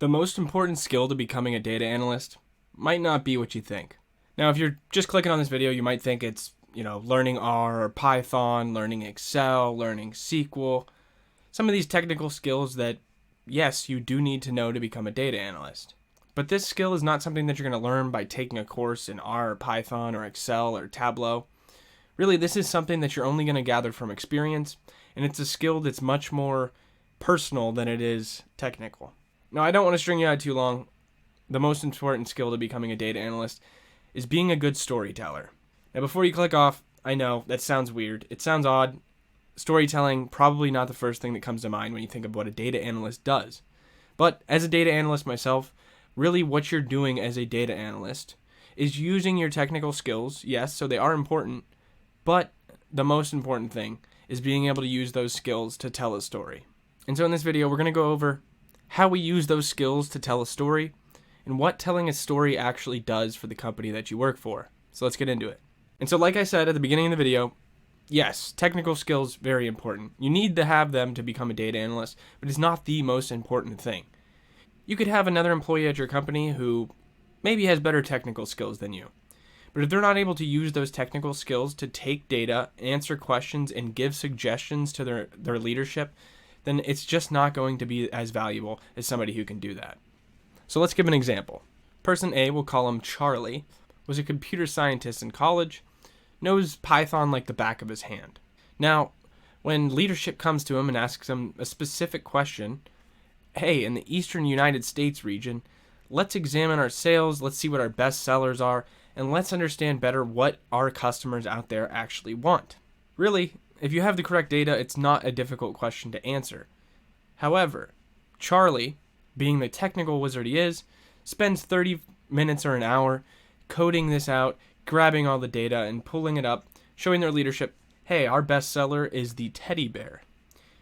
The most important skill to becoming a data analyst might not be what you think. Now, if you're just clicking on this video, you might think it's, learning R or Python, learning Excel, learning SQL, some of these technical skills that, yes, you do need to know to become a data analyst. But this skill is not something that you're going to learn by taking a course in R or Python or Excel or Tableau. Really, this is something that you're only going to gather from experience, and it's a skill that's much more personal than it is technical. Now, I don't want to string you out too long. The most important skill to becoming a data analyst is being a good storyteller. Now, before you click off, I know that sounds weird. It sounds odd. Storytelling, probably not the first thing that comes to mind when you think of what a data analyst does. But as a data analyst myself, really what you're doing as a data analyst is using your technical skills, yes, so they are important, but the most important thing is being able to use those skills to tell a story. And so in this video, we're going to go over how we use those skills to tell a story and what telling a story actually does for the company that you work for. So let's get into it. And so like I said at the beginning of the video, yes, technical skills, very important. You need to have them to become a data analyst, but it's not the most important thing. You could have another employee at your company who maybe has better technical skills than you. But if they're not able to use those technical skills to take data, answer questions, and give suggestions to their leadership, then it's just not going to be as valuable as somebody who can do that. So let's give an example. Person A, we'll call him Charlie, was a computer scientist in college, knows Python like the back of his hand. Now, when leadership comes to him and asks him a specific question, hey, in the eastern United States region, let's examine our sales, let's see what our best sellers are, and let's understand better what our customers out there actually want. Really, if you have the correct data, it's not a difficult question to answer. However, Charlie, being the technical wizard he is, spends 30 minutes or an hour coding this out, grabbing all the data and pulling it up, showing their leadership, hey, our best seller is the teddy bear.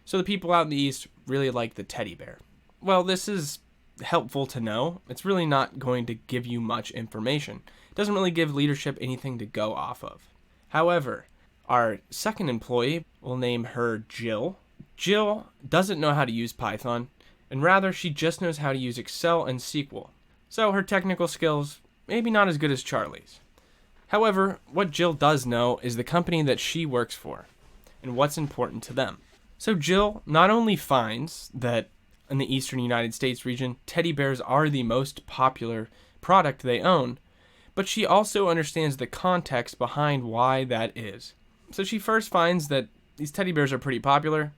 So the people out in the East really like the teddy bear. Well, this is helpful to know. It's really not going to give you much information. It doesn't really give leadership anything to go off of. However, our second employee, we'll name her Jill. Jill doesn't know how to use Python, and rather she just knows how to use Excel and SQL. So her technical skills, maybe not as good as Charlie's. However, what Jill does know is the company that she works for and what's important to them. So Jill not only finds that in the eastern United States region, teddy bears are the most popular product they own, but she also understands the context behind why that is. So she first finds that these teddy bears are pretty popular,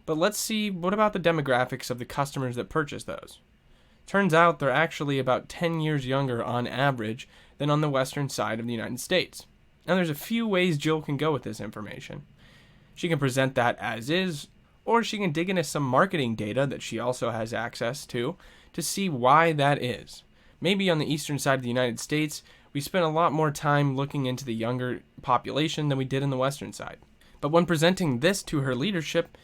but let's see, what about the demographics of the customers that purchase those? Turns out they're actually about 10 years younger on average than on the western side of the United States. Now there's a few ways Jill can go with this information. She can present that as is, or she can dig into some marketing data that she also has access to see why that is. Maybe on the eastern side of the United States, we spent a lot more time looking into the younger population than we did in the western side. But when presenting this to her leadership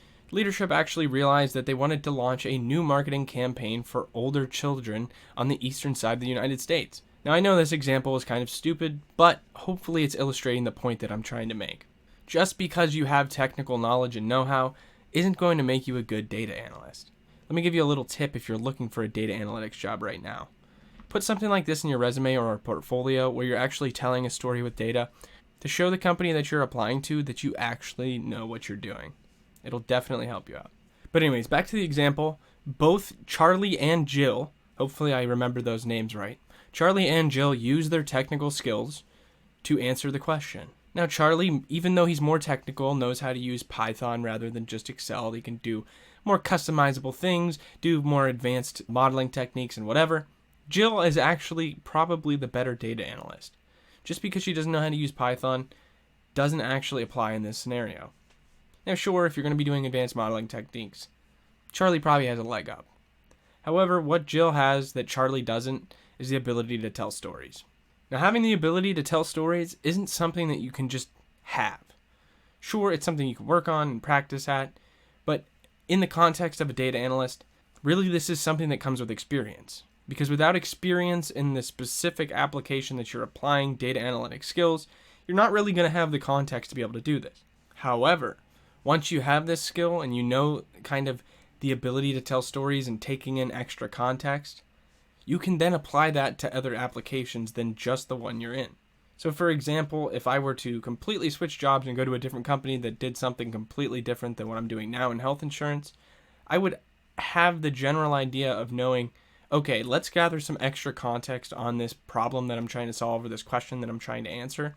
actually realized that they wanted to launch a new marketing campaign for older children on the eastern side of the United States. Now I know this example is kind of stupid, but hopefully it's illustrating the point that I'm trying to make. Just because you have technical knowledge and know-how isn't going to make you a good data analyst. Let me give you a little tip if you're looking for a data analytics job right now. Put something like this in your resume or portfolio where you're actually telling a story with data to show the company that you're applying to that you actually know what you're doing. It'll definitely help you out. But anyways, back to the example. Both Charlie and Jill, hopefully I remember those names right, Charlie and Jill use their technical skills to answer the question. Now Charlie, even though he's more technical, knows how to use Python rather than just Excel. He can do more customizable things, do more advanced modeling techniques and whatever. Jill is actually probably the better data analyst. Just because she doesn't know how to use Python doesn't actually apply in this scenario. Now sure, if you're going to be doing advanced modeling techniques, Charlie probably has a leg up. However, what Jill has that Charlie doesn't is the ability to tell stories. Now having the ability to tell stories isn't something that you can just have. Sure, it's something you can work on and practice at, but in the context of a data analyst, really this is something that comes with experience. Because without experience in the specific application that you're applying data analytic skills, you're not really going to have the context to be able to do this. However, once you have this skill and you know kind of the ability to tell stories and taking in extra context, you can then apply that to other applications than just the one you're in. So for example, if I were to completely switch jobs and go to a different company that did something completely different than what I'm doing now in health insurance, I would have the general idea of knowing, okay, let's gather some extra context on this problem that I'm trying to solve or this question that I'm trying to answer.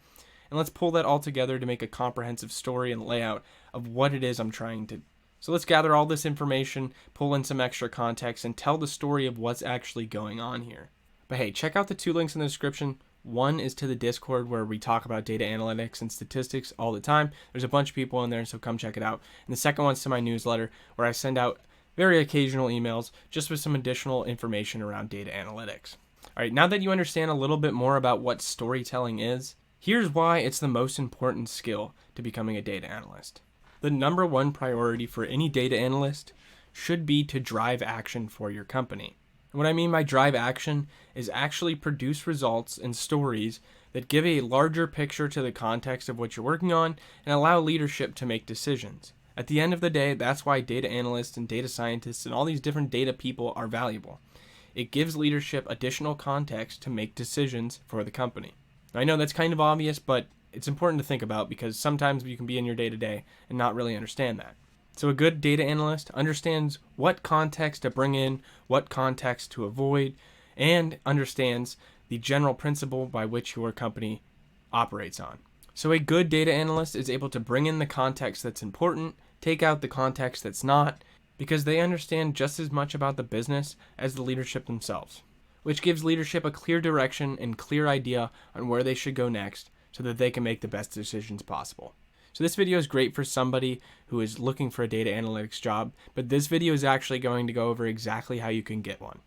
And let's pull that all together to make a comprehensive story and layout of what it is I'm trying to. So let's gather all this information, pull in some extra context, and tell the story of what's actually going on here. But hey, check out the 2 links in the description. One is to the Discord where we talk about data analytics and statistics all the time. There's a bunch of people in there, so come check it out. And the second one's to my newsletter where I send out very occasional emails just with some additional information around data analytics. All right, now that you understand a little bit more about what storytelling is, here's why it's the most important skill to becoming a data analyst. The number one priority for any data analyst should be to drive action for your company. And what I mean by drive action is actually produce results and stories that give a larger picture to the context of what you're working on and allow leadership to make decisions. At the end of the day, that's why data analysts and data scientists and all these different data people are valuable. It gives leadership additional context to make decisions for the company. I know that's kind of obvious, but it's important to think about because sometimes you can be in your day-to-day and not really understand that. So a good data analyst understands what context to bring in, what context to avoid, and understands the general principle by which your company operates on. So a good data analyst is able to bring in the context that's important, take out the context that's not, because they understand just as much about the business as the leadership themselves, which gives leadership a clear direction and clear idea on where they should go next so that they can make the best decisions possible. So this video is great for somebody who is looking for a data analytics job, but this video is actually going to go over exactly how you can get one.